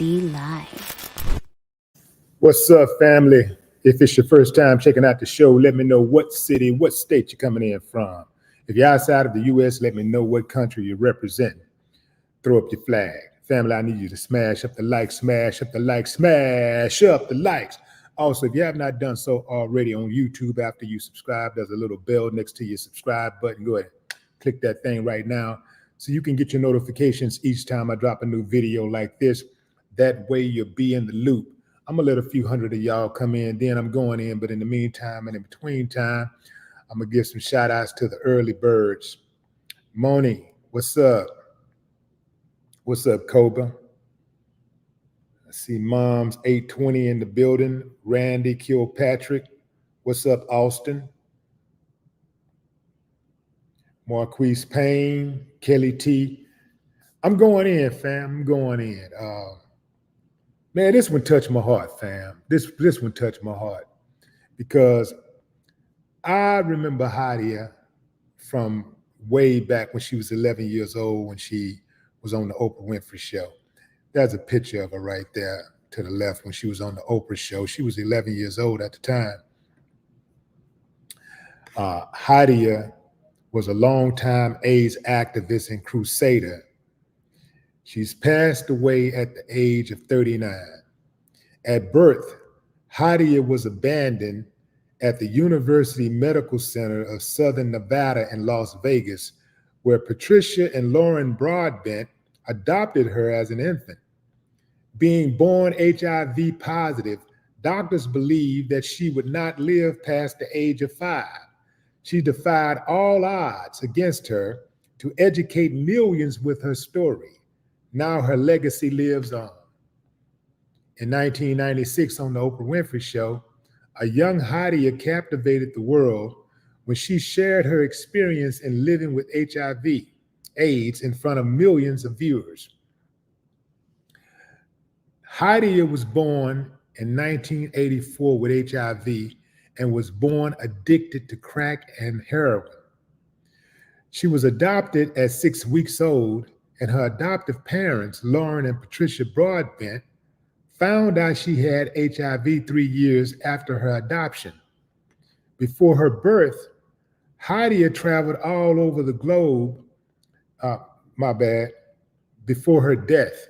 Live. What's up, family? If it's your first time checking out the show, let me know what city, what state you're coming in from. If you're outside of the U.S., let me know what country you represent. Throw up your flag. Family, I need you to smash up the likes, smash up the likes, smash up the likes. Also, if you have not done so already on YouTube after you subscribe, there's a little bell next to your subscribe button. Go ahead, click that thing right now so you can get your notifications each time I drop a new video like this. That way you'll be in the loop. I'm gonna let a few hundred of y'all come in, then I'm going in. But in the meantime and in between time, I'm gonna give some shout outs to the early birds. Moni, what's up? What's up, Cobra? I see Mom's 820 in the building. Randy Kilpatrick. What's up, Austin? Marquise Payne, Kelly T. I'm going in, fam. I'm going in. Man, this one touched my heart, fam. This one touched my heart because I remember Hydeia from way back when she was 11 years old when she was on the Oprah Winfrey Show. There's a picture of her right there to the left when she was on the Oprah Show. She was 11 years old at the time. Hydeia was a longtime AIDS activist and crusader. She's passed away at the age of 39. At birth, Hydeia was abandoned at the University Medical Center of Southern Nevada in Las Vegas, where Patricia and Lauren Broadbent adopted her as an infant. Being born HIV positive, doctors believed that she would not live past the age of 5. She defied all odds against her to educate millions with her story. Now her legacy lives on. In 1996, on the Oprah Winfrey Show, a young Hydeia captivated the world when she shared her experience in living with HIV/AIDS in front of millions of viewers. Hydeia was born in 1984 with HIV and was born addicted to crack and heroin. She was adopted at 6 weeks old, and her adoptive parents, Lauren and Patricia Broadbent, found out she had HIV 3 years after her adoption. Before her birth, Hydeia traveled all over the globe. Before her death,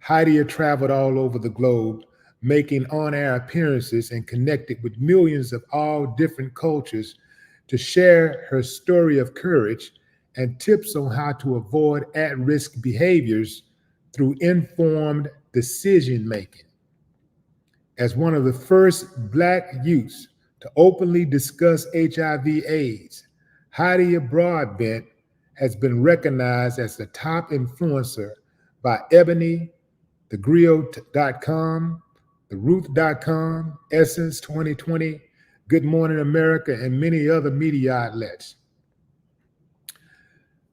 Hydeia traveled all over the globe, making on-air appearances and connected with millions of all different cultures to share her story of courage and tips on how to avoid at-risk behaviors through informed decision-making. As one of the first Black youths to openly discuss HIV/AIDS, Hydeia Broadbent has been recognized as the top influencer by Ebony, thegrio.com, theruth.com, Essence 2020, Good Morning America, and many other media outlets.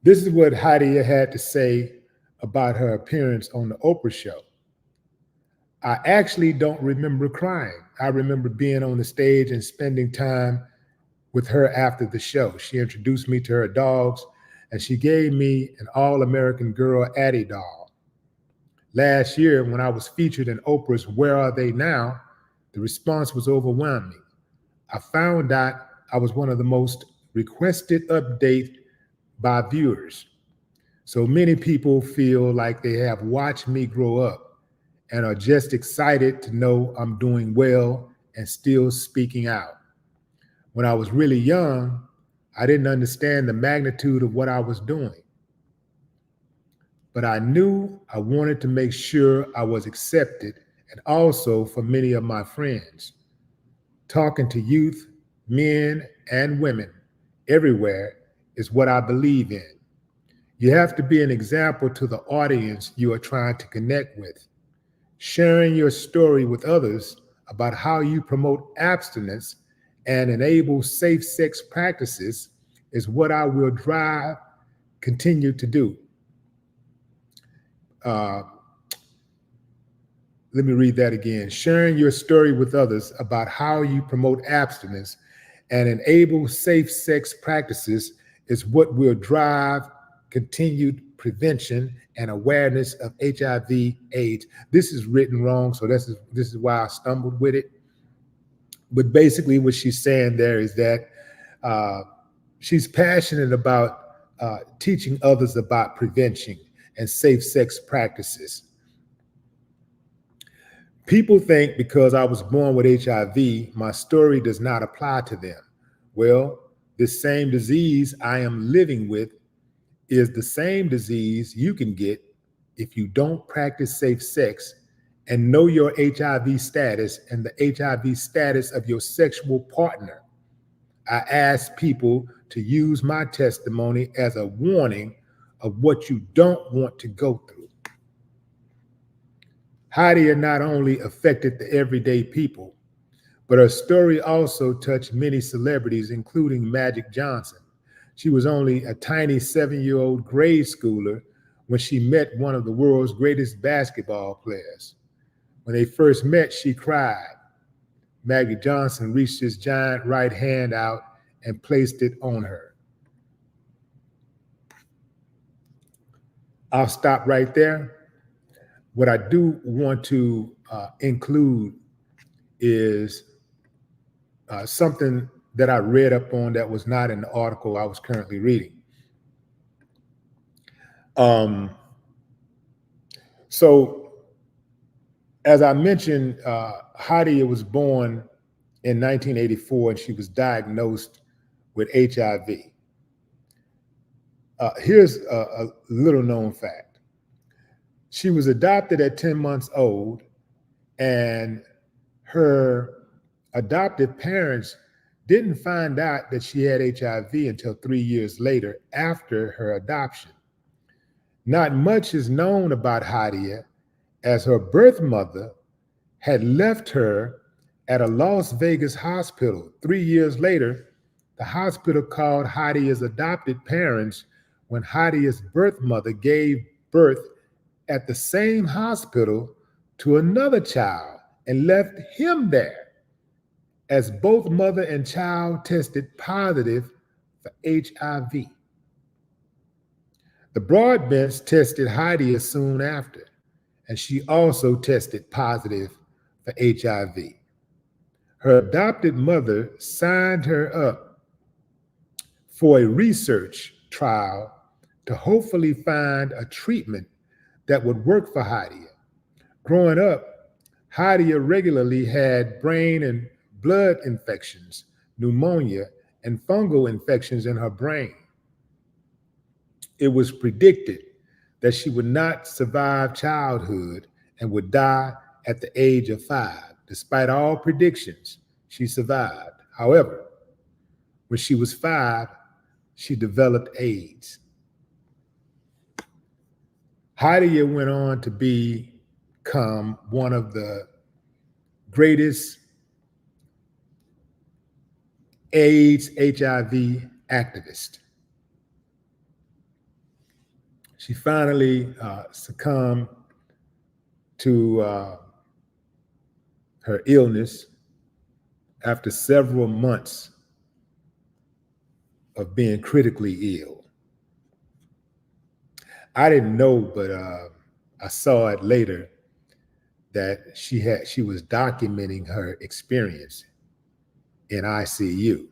This is what Hydeia had to say about her appearance on the Oprah Show. I actually don't remember crying. I remember being on the stage and spending time with her after the show. She introduced me to her dogs, and she gave me an All-American Girl Addie doll. Last year, when I was featured in Oprah's Where Are They Now?, the response was overwhelming. I found out I was one of the most requested updates by viewers. So many people feel like they have watched me grow up and are just excited to know I'm doing well and still speaking out. When I was really young, I didn't understand the magnitude of what I was doing. But I knew I wanted to make sure I was accepted, and also for many of my friends. Talking to youth, men, and women everywhere is what I believe in. You have to be an example to the audience you are trying to connect with. Sharing your story with others about how you promote abstinence and enable safe sex practices is what I will continue to do. Let me read that again. Sharing your story with others about how you promote abstinence and enable safe sex practices is what will drive continued prevention and awareness of HIV/AIDS. This is written wrong, so this is why I stumbled with it. But basically what she's saying there is that she's passionate about teaching others about prevention and safe sex practices. People think because I was born with HIV, my story does not apply to them. Well, this same disease I am living with is the same disease you can get if you don't practice safe sex and know your HIV status and the HIV status of your sexual partner. I ask people to use my testimony as a warning of what you don't want to go through. Hydeia not only affected the everyday people, but her story also touched many celebrities, including Magic Johnson. She was only a tiny 7-year-old grade schooler when she met one of the world's greatest basketball players. When they first met, she cried. Magic Johnson reached his giant right hand out and placed it on her. I'll stop right there. What I do want to include is something that I read up on that was not in the article I was currently reading. So, as I mentioned, Hydeia was born in 1984 and she was diagnosed with HIV. Here's a little known fact. She was adopted at 10 months old, and her adoptive parents didn't find out that she had HIV until 3 years later after her adoption. Not much is known about Hydeia, as her birth mother had left her at a Las Vegas hospital. 3 years later, the hospital called Hydeia's adopted parents when Hydeia's birth mother gave birth at the same hospital to another child and left him there, as both mother and child tested positive for HIV. The Broadbents tested Hydeia soon after, and she also tested positive for HIV. Her adopted mother signed her up for a research trial to hopefully find a treatment that would work for Hydeia. Growing up, Hydeia regularly had brain and blood infections, pneumonia, and fungal infections in her brain. It was predicted that she would not survive childhood and would die at the age of 5. Despite all predictions, she survived. However, when she was 5, she developed AIDS. Hydeia went on to become one of the greatest AIDS, HIV activists. She finally succumbed to her illness after several months of being critically ill. I didn't know, but I saw it later that she was documenting her experience in ICU.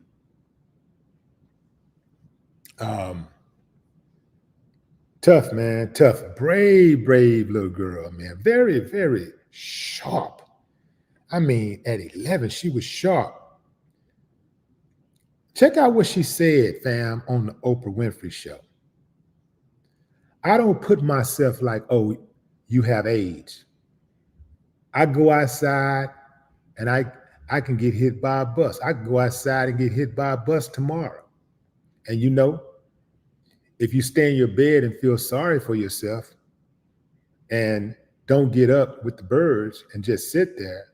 Tough, man, tough. Brave little girl, man. Very, very sharp. I mean, at 11, she was sharp. Check out what she said, fam, on the Oprah Winfrey Show. I don't put myself like, oh, you have AIDS. I go outside and I can get hit by a bus. I can go outside and get hit by a bus tomorrow. And you know, if you stay in your bed and feel sorry for yourself and don't get up with the birds and just sit there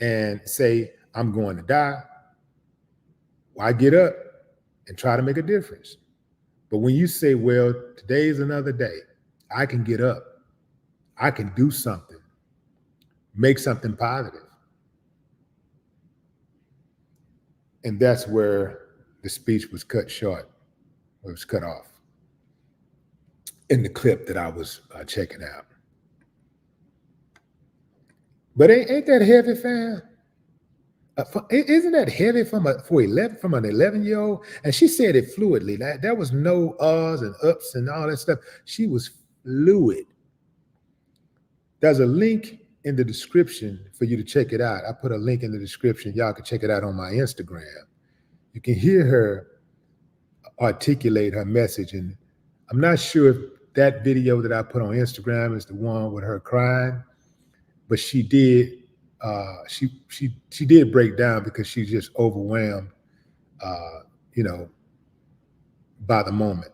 and say, I'm going to die, why get up and try to make a difference? But when you say, well, today's another day, I can get up, I can do something, make something positive. And that's where the speech was cut short, or was cut off. in the clip that I was checking out. But ain't that heavy, fam? Isn't that heavy from an 11-year-old? And she said it fluidly. There was no uhs and ups and all that stuff. She was fluid. There's a link in the description for you to check it out. I put a link in the description. Y'all can check it out on my Instagram. You can hear her articulate her message. And I'm not sure if that video that I put on Instagram is the one with her crying, but she did. She did break down because she's just overwhelmed, by the moment.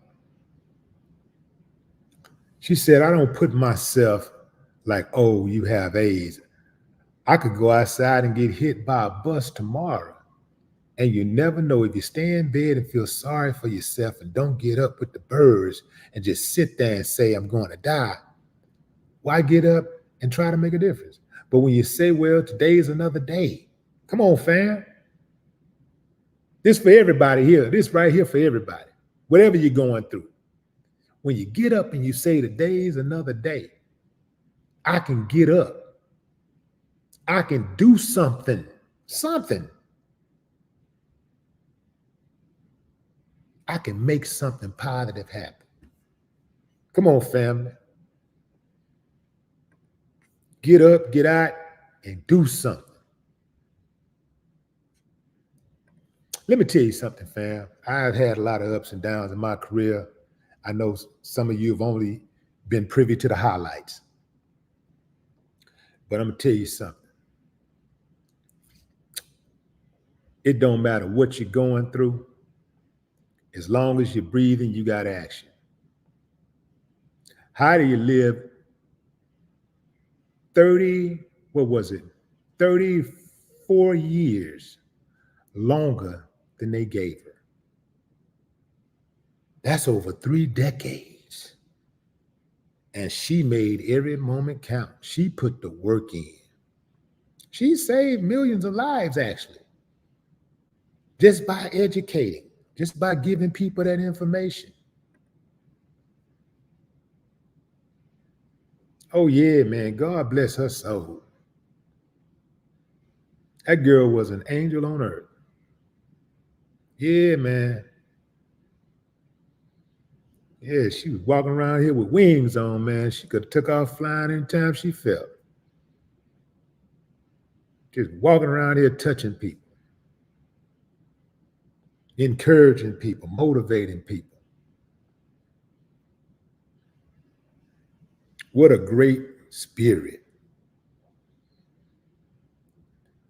She said, "I don't put myself like, oh, you have AIDS. I could go outside and get hit by a bus tomorrow. And you never know, if you stay in bed and feel sorry for yourself and don't get up with the birds and just sit there and say, I'm going to die, why get up and try to make a difference? But when you say, well, today is another day, come on, fam. This for everybody here. This right here for everybody. Whatever you're going through. When you get up and you say, today is another day, I can get up. I can do something. I can make something positive happen. Come on, family. Get up, get out, and do something. Let me tell you something, fam. I've had a lot of ups and downs in my career. I know some of you have only been privy to the highlights. But I'm going to tell you something. It don't matter what you're going through. As long as you're breathing, you got action. Hydeia lived 34 years longer than they gave her. That's over 3 decades. And she made every moment count. She put the work in. She saved millions of lives, actually, just by educating, just by giving people that information. Oh, yeah, man. God bless her soul. That girl was an angel on earth. Yeah, man. Yeah, she was walking around here with wings on, man. She could have took off flying anytime she felt. Just walking around here touching people, encouraging people, motivating people. What a great spirit.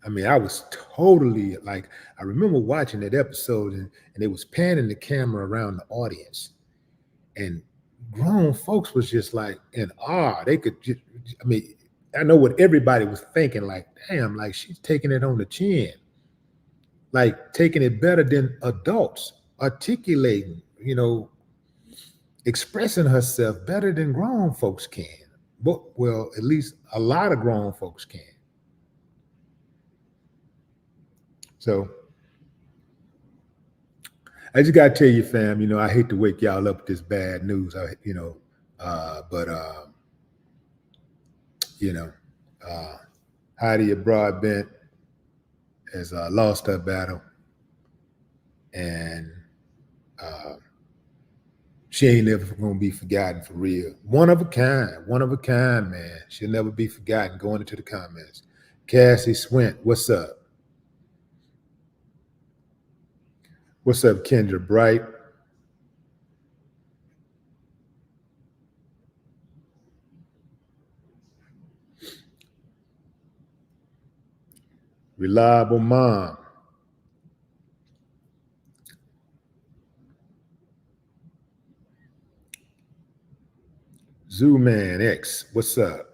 I mean, I was totally like, I remember watching that episode and it was panning the camera around the audience. And grown folks was just like in awe. They could just, I mean, I know what everybody was thinking, like, damn, like she's taking it on the chin. Like taking it better than adults, articulating, expressing herself better than grown folks can. But, well, at least a lot of grown folks can. So I just got to tell you, fam, I hate to wake y'all up with this bad news, Hydeia Broadbent has lost her battle, and she ain't never gonna be forgotten for real. One of a kind, man. She'll never be forgotten. Going into the comments. Cassie Swint, what's up? What's up, Kendra Bright? Reliable Mom. Zooman X, what's up?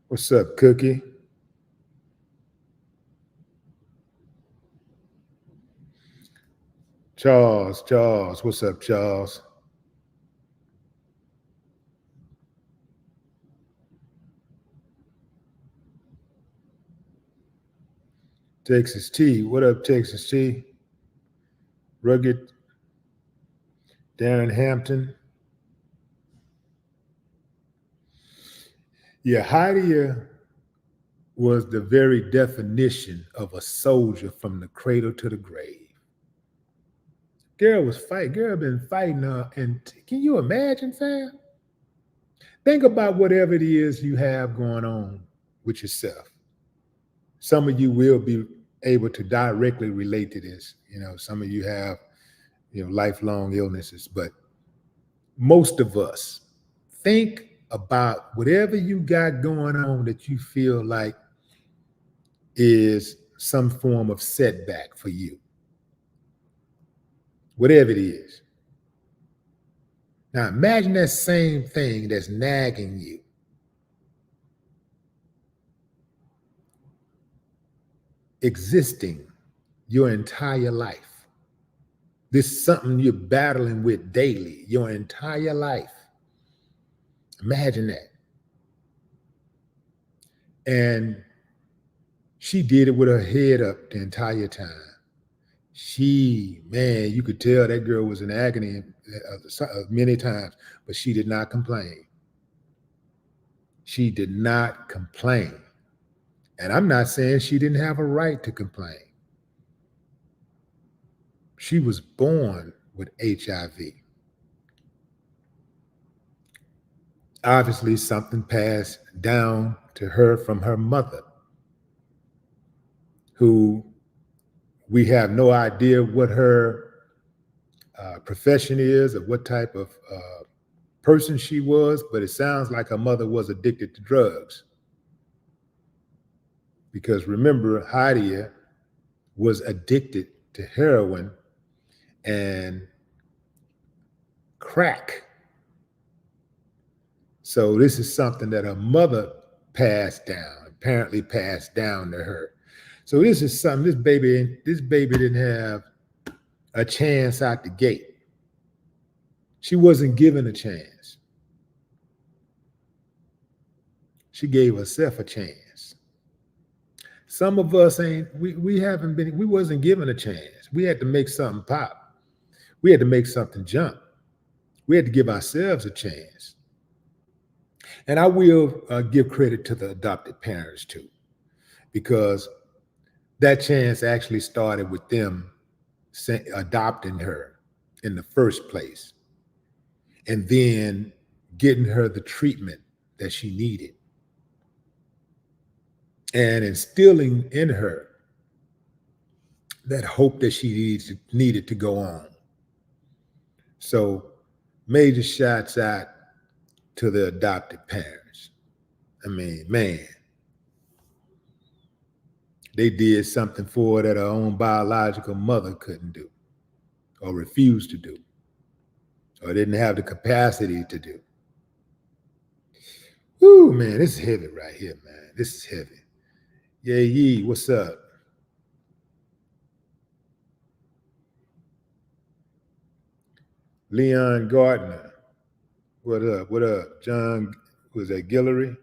What's up, Cookie? Charles, what's up, Charles? Texas T. What up, Texas T? Rugged, Darren Hampton. Yeah, Hydeia was the very definition of a soldier from the cradle to the grave. Girl was fighting. Girl been fighting her. And can you imagine, fam? Think about whatever it is you have going on with yourself. Some of you will be able to directly relate to this. You know, some of you have, lifelong illnesses, but most of us think about whatever you got going on that you feel like is some form of setback for you, whatever it is. Now imagine that same thing that's nagging you existing your entire life. This is something you're battling with daily, your entire life. Imagine that. And she did it with her head up the entire time. Man, you could tell that girl was in agony many times, but she did not complain. She did not complain. And I'm not saying she didn't have a right to complain. She was born with HIV. Obviously, something passed down to her from her mother, who we have no idea what her profession is or what type of person she was, but it sounds like her mother was addicted to drugs. Because remember, Hydeia was addicted to heroin and crack. So this is something that her mother apparently passed down to her. So this is something, this baby didn't have a chance out the gate. She wasn't given a chance. She gave herself a chance. Some of us we wasn't given a chance. We had to make something pop. We had to make something jump. We had to give ourselves a chance. And I will give credit to the adopted parents too, because that chance actually started with them adopting her in the first place, and then getting her the treatment that she needed, and instilling in her that hope that she needed to go on. So major shots out to the adopted parents. I mean, man, they did something for her that her own biological mother couldn't do, or refused to do, or didn't have the capacity to do. Woo, man, this is heavy right here, man. This is heavy. Yeah, Yee, what's up? Leon Gardner, what up? What up? John, was that Guillory?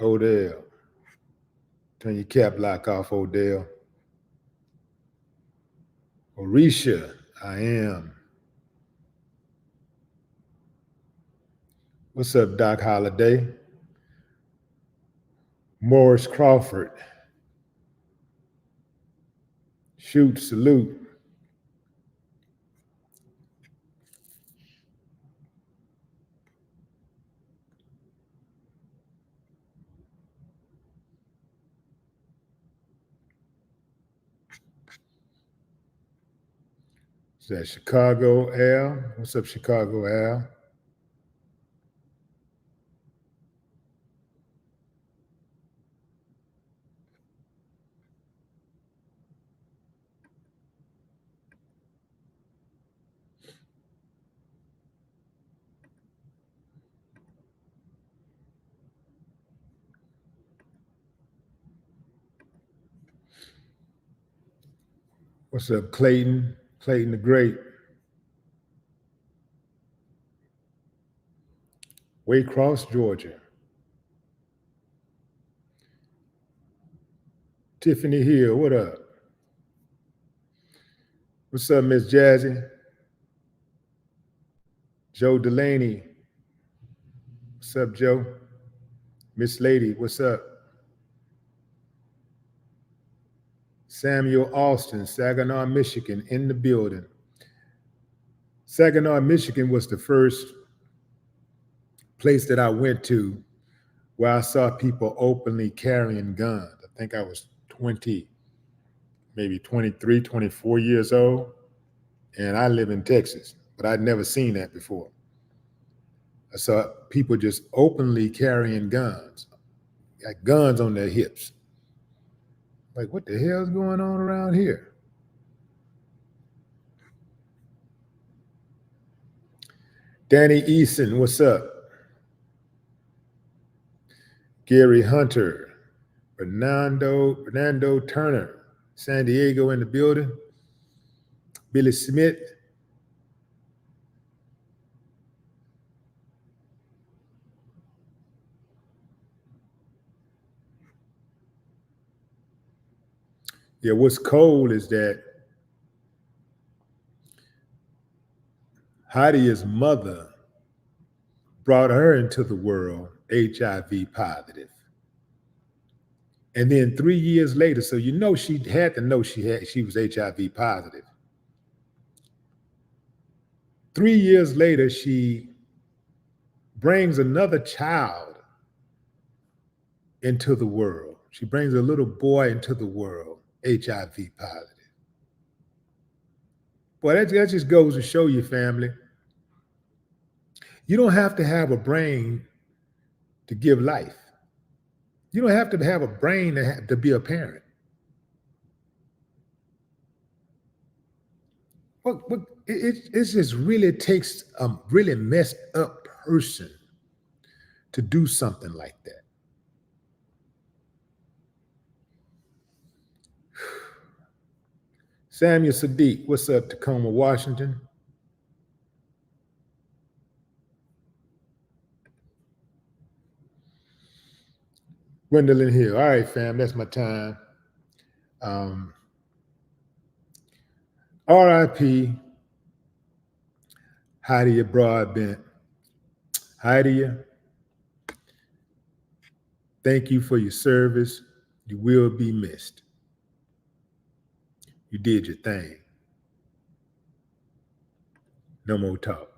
Odell. Turn your cap lock off, Odell. Orisha, I am. What's up, Doc Holliday? Morris Crawford. Shoot, salute. Is that Chicago Al? What's up, Chicago Al? What's up, Clayton? Clayton the Great. Waycross, Georgia. Tiffany Hill, what up? What's up, Miss Jazzy? Joe Delaney. What's up, Joe? Miss Lady, what's up? Samuel Austin, Saginaw, Michigan, in the building. Saginaw, Michigan was the first place that I went to where I saw people openly carrying guns. I think I was 20, maybe 23, 24 years old. And I live in Texas, but I'd never seen that before. I saw people just openly carrying guns, got guns on their hips. Like, what the hell's going on around here? Danny Eason, what's up? Gary Hunter, Fernando Turner, San Diego in the building. Billy Smith. Yeah, what's cold is that Hydia's mother brought her into the world HIV positive. And then 3 years later, so you know she had to know she was HIV positive. 3 years later, she brings another child into the world. She brings a little boy into the world, HIV positive. Boy, that just goes to show you, family, you don't have to have a brain to give life. You don't have to have a brain to be a parent. It just really takes a really messed up person to do something like that. Samuel Sadiq, what's up, Tacoma, Washington? Gwendolyn Hill. All right, fam, that's my time. R.I.P. Hydeia Broadbent. Hydeia, thank you for your service. You will be missed. You did your thing. No more talk.